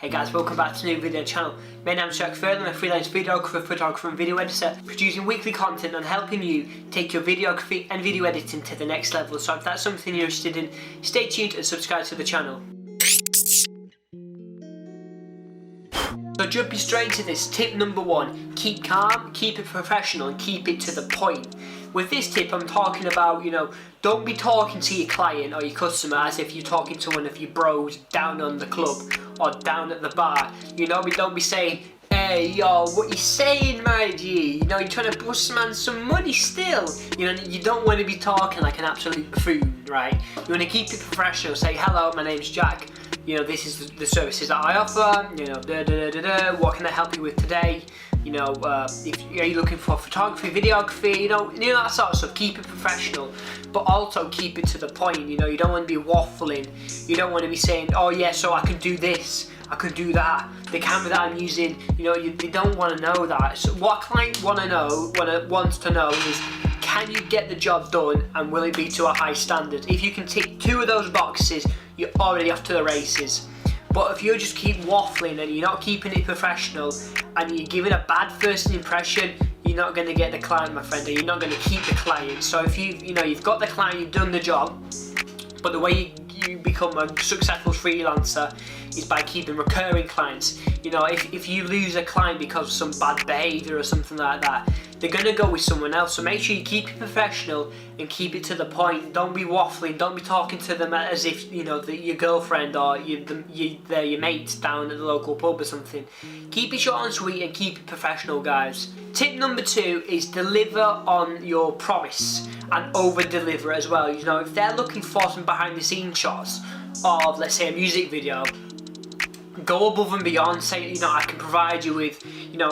Hey guys, welcome back to a new video channel. My name is Jack.F, I'm a freelance videographer, photographer and video editor, producing weekly content and helping you take your videography and video editing to the next level. So if that's something you're interested in, stay tuned and subscribe to the channel. So jumping straight into this, tip number one, keep calm, keep it professional and keep it to the point. With this tip I'm talking about, don't be talking to your client or your customer as if you're talking to one of your bros down on the club or down at the bar. Don't be saying, hey yo, what you saying my G? You're trying to bust man some money still. You don't want to be talking like an absolute buffoon, right? You want to keep it professional, say hello, my name's Jack. This is the services that I offer, what can I help you with today? Are you looking for photography, videography, that sort of stuff. Keep it professional, but also keep it to the point. You don't want to be waffling. You don't want to be saying, oh yeah, so I can do this, I could do that. The camera that I'm using, you don't want to know that. So what a client wants to know is, can you get the job done and will it be to a high standard? If you can tick two of those boxes, you're already off to the races. But if you just keep waffling and you're not keeping it professional and you're giving a bad first impression, you're not going to get the client, my friend, or you're not going to keep the client. So if you've got the client, you've done the job, but the way you become a successful freelancer is by keeping recurring clients. If you lose a client because of some bad behavior or something like that, they're going to go with someone else. So make sure you keep it professional and keep it to the point. Don't be waffling, don't be talking to them as if your girlfriend or they're your mates down at the local pub or something. Keep it short and sweet and keep it professional, guys. Tip number two is deliver on your promise and over deliver as well. If they're looking for some behind the scenes shots of, let's say, a music video, go above and beyond. Say, I can provide you with,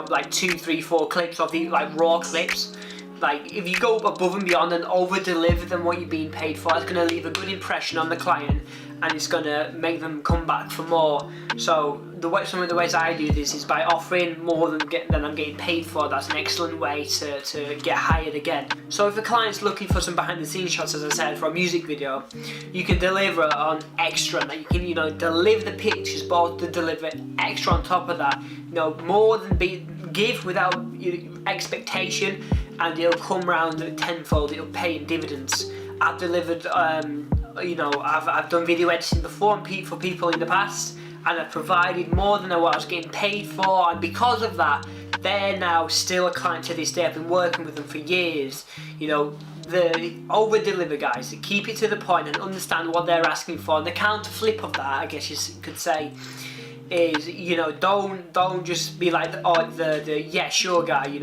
like 2, 3, 4 clips of the raw clips. Like, if you go above and beyond and over deliver them what you're being paid for, it's going to leave a good impression on the client and it's going to make them come back for more. So some of the ways I do this is by offering more than I'm getting paid for. That's an excellent way to get hired again. So if a client's looking for some behind the scenes shots, as I said, for a music video, you can deliver on extra. Like, you can deliver the pictures, but to deliver extra on top of that. More than give without expectation, and it'll come round tenfold. It'll pay in dividends. I've delivered, I've done video editing before for people in the past, and I've provided more than what I was getting paid for, and because of that, they're now still a client to this day. I've been working with them for years. The over deliver, guys. Keep it to the point and understand what they're asking for. And the counter flip of that, I guess you could say, is don't just be like the yeah sure guy.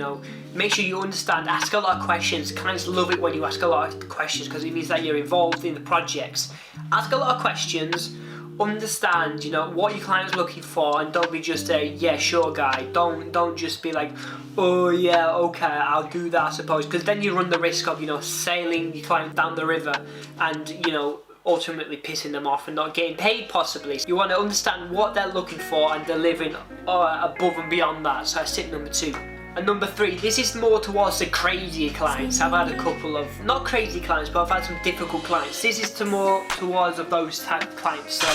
Make sure you understand, ask a lot of questions. Clients love it when you ask a lot of questions because it means that you're involved in the projects. Ask a lot of questions, understand what your client's looking for, and don't be just a yeah sure guy. Don't just be like, oh yeah, okay, I'll do that I suppose, because then you run the risk of sailing your client down the river and ultimately pissing them off and not getting paid possibly. You want to understand what they're looking for and delivering above and beyond that. So that's tip number two. And number three, this is more towards the crazier clients. I've had a couple of, not crazy clients, but I've had some difficult clients. This is more towards of those type of clients. So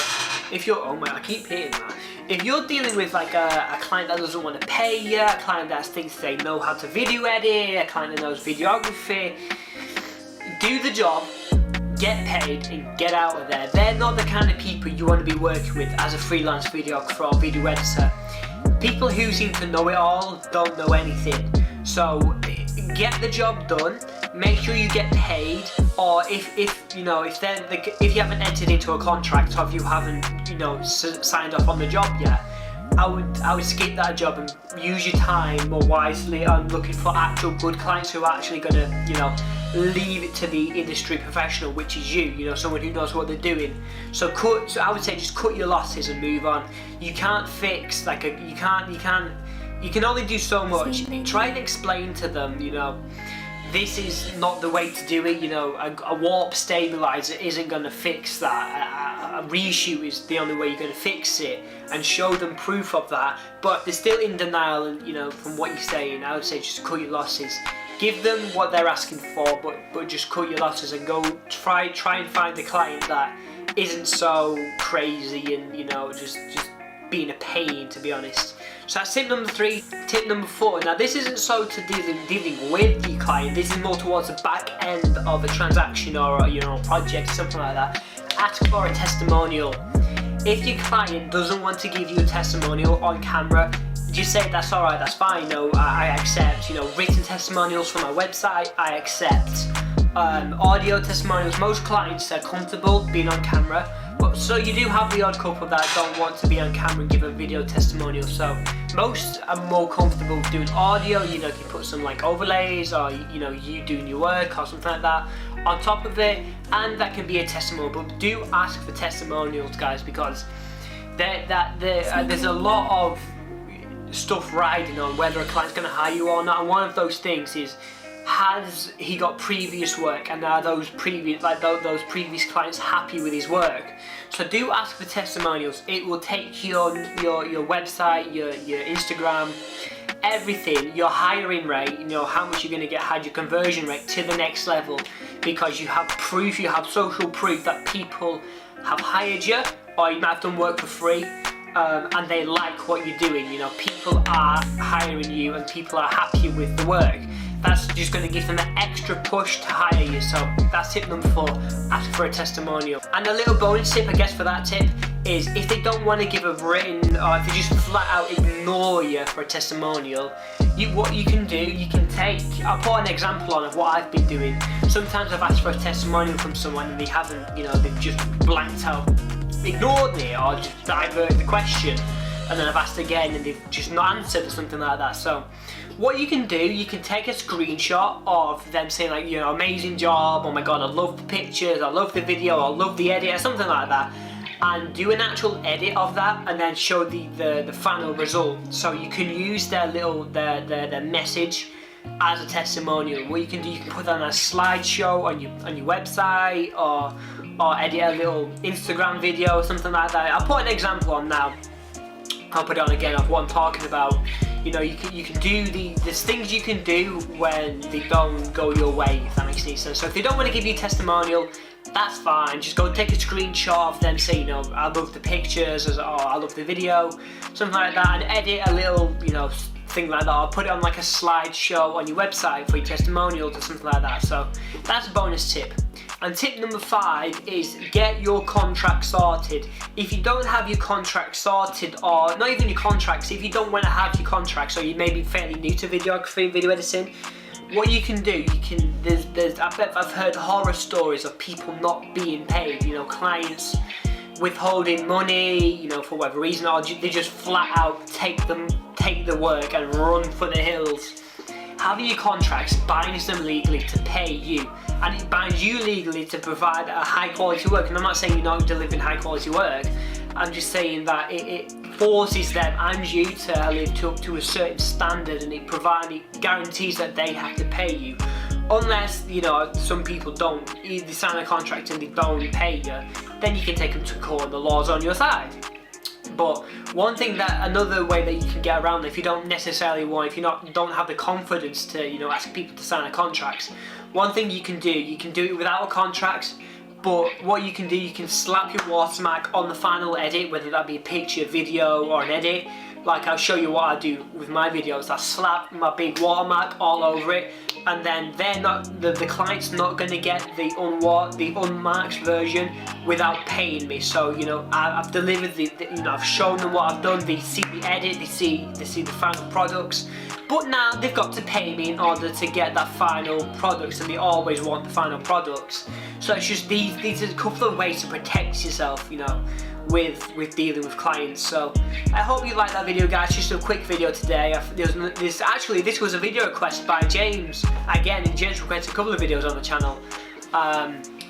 if you're, oh my, I keep hearing that. If you're dealing with like a client that doesn't want to pay you, a client that thinks they know how to video edit, a client that knows videography, do the job, get paid and get out of there. They're not the kind of people you want to be working with as a freelance videographer or video editor. People who seem to know it all don't know anything. So get the job done, make sure you get paid, or if you haven't entered into a contract or if you haven't signed off on the job yet, I would skip that job and use your time more wisely on looking for actual good clients who are actually going to leave it to the industry professional, which is you, someone who knows what they're doing. So I would say just cut your losses and move on. You can't fix you can only do so much. Try and explain to them, this is not the way to do it. A warp stabilizer isn't going to fix that. A reshoot is the only way you're going to fix it, and show them proof of that. But they're still in denial, and from what you're saying, I would say just cut your losses. Give them what they're asking for, but just cut your losses and go try and find a client that isn't so crazy and just being a pain, to be honest. So that's tip number 3. Tip number 4. Now this isn't so to dealing with the client. This is more towards the back end of a transaction or a project, something like that. Ask for a testimonial. If your client doesn't want to give you a testimonial on camera, just say that's alright, that's fine. I accept. Written testimonials from my website, I accept. Audio testimonials, most clients are comfortable being on camera, but so you do have the odd couple that don't want to be on camera and give a video testimonial. So most are more comfortable doing audio. You can put some like overlays, or you doing your work or something like that on top of it, and that can be a testimonial. But do ask for testimonials, guys, because there's a lot of stuff riding on whether a client's going to hire you or not, and one of those things is, has he got previous work, and are those previous clients happy with his work? So do ask for testimonials. It will take your website, your Instagram, everything, your hiring rate, how much you're going to get hired, your conversion rate, to the next level, because you have proof, you have social proof that people have hired you, or you might have done work for free, and they like what you're doing. People are hiring you and people are happy with the work. That's just going to give them an extra push to hire you. So that's tip number 4, ask for a testimonial. And a little bonus tip, I guess, for that tip is, if they don't want to give a written, or if they just flat out ignore you for a testimonial, what you can do, you can take, I'll put an example on of what I've been doing. Sometimes I've asked for a testimonial from someone and they haven't, they've just blanked out, ignored me, or just diverted the question, and then I've asked again and they've just not answered or something like that. So what you can do, you can take a screenshot of them saying like, amazing job, oh my god, I love the pictures, I love the video, I love the edit, or something like that, and do an actual edit of that, and then show the final result. So you can use their message as a testimonial. What you can do, you can put that on a slideshow on your website, or edit a little Instagram video or something like that. I'll put an example on now. I'll put it on again of what I'm talking about. You can do there's things you can do when they don't go your way, if that makes any sense. So if they don't want to give you a testimonial, that's fine. Just go take a screenshot of them saying, I love the pictures, or I love the video, something like that, and edit a little, thing like that, or put it on like a slideshow on your website for your testimonials or something like that. So that's a bonus tip. And tip number 5 is, get your contract sorted. If you don't have your contract sorted, or not even your contracts, if you don't want to have your contracts, or you may be fairly new to videography, video editing, what you can do, I've heard horror stories of people not being paid, clients withholding money, for whatever reason, or they just flat out take the work and run for the hills. Having your contracts binds them legally to pay you, and it binds you legally to provide a high quality work. And I'm not saying you're not delivering high quality work, I'm just saying that it forces them and you to live up to a certain standard, and it guarantees that they have to pay you. Unless, some people don't, they sign a contract and they don't pay you, then you can take them to court and the law's on your side. But another way that you can get around it, if you don't necessarily want, if you don't have the confidence to, ask people to sign a contract, one thing you can do it without a contract. But what you can do, you can slap your watermark on the final edit, whether that be a picture, video, or an edit. Like I'll show you what I do with my videos. I slap my big watermark all over it, and then the client's not going to get the unmarked version without paying me. So I've delivered I've shown them what I've done. They see the edit, they see the final products. But now they've got to pay me in order to get that final product, and they always want the final products. So it's just these are a couple of ways to protect yourself, with dealing with clients. So I hope you liked that video, guys. Just a quick video today. This was a video request by James. Again, James requested a couple of videos on the channel.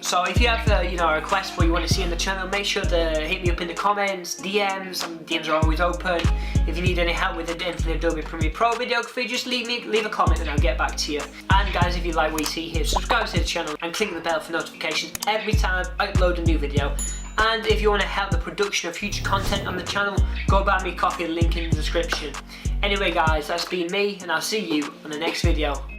So if you have a request for what you want to see on the channel, make sure to hit me up in the comments, DMs. DMs are always open. If you need any help with anything Adobe Premiere Pro videography, just leave a comment and I'll get back to you. And guys, if you like what you see here, subscribe to the channel and click the bell for notifications every time I upload a new video. And if you want to help the production of future content on the channel, go buy me a coffee, link in the description. Anyway guys, that's been me, and I'll see you on the next video.